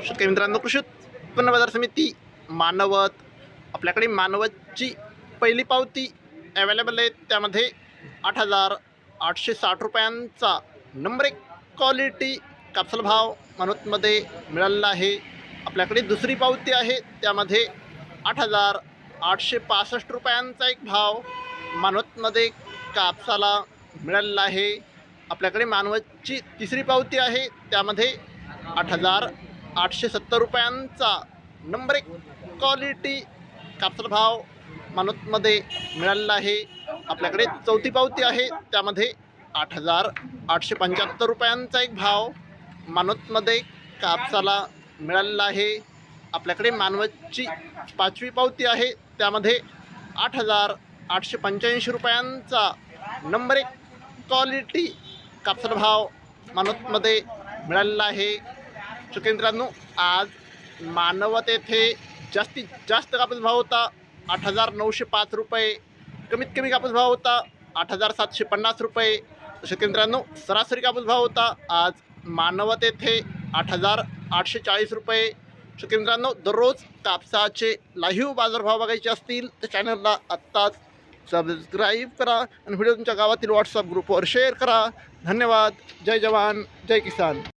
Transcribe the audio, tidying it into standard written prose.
शेतकरी मित्रांनो, कृषी उत्पन्न बाजार समिती मानवत, आपल्याकडे मानवतची पहिली पावती अवेलेबल आहे. त्यामध्ये 8,860 रुपयांचा नंबर 1 क्वालिटी कापसाला भाव मानवतमध्ये मिळालेला आहे. आपल्याकडे दुसरी पावती आहे, त्यामध्ये 8,865 रुपयांचा एक भाव मानवतमध्ये कापसाला मिळालेला आहे. आपल्याकडे मानवतची तिसरी पावती आहे, त्यामध्ये 8,870 रुपयांचा नंबर 1 क्वालिटी कापसाला भाव मानवतमध्ये मिळालेला आहे. आपल्याकडे चौथी पावती आहे, त्यामध्ये 8,875 रुपयांचा एक भाव मानवतमध्ये कापसाला मिळालेला आहे. आपल्याकडे मानवतची पाचवी पावती आहे, त्यामध्ये 8,885 रुपयांचा नंबर 1 क्वालिटी कापसाला भाव मानवतमध्ये मिळालेला आहे. शेतकरी मित्रांनो, आज मानवत येथे जास्तीत जास्त कापूस भाव होता 8,905 रुपये. कमीत कमी कापूस भाव होता 8,750 रुपये. शेतकरी मित्रांनो, सरासरी कापूस भाव होता आज मानवत येथे 8,840 रुपये. शेतकरी मित्रांनो, दररोज कापसाचे लाईव्ह बाजारभाव बघायचे असतील तर चॅनलला आत्ताच सबस्क्राईब करा आणि व्हिडिओ तुमच्या गावातील व्हॉट्सअप ग्रुपवर शेअर करा. धन्यवाद. जय जवान, जय किसान.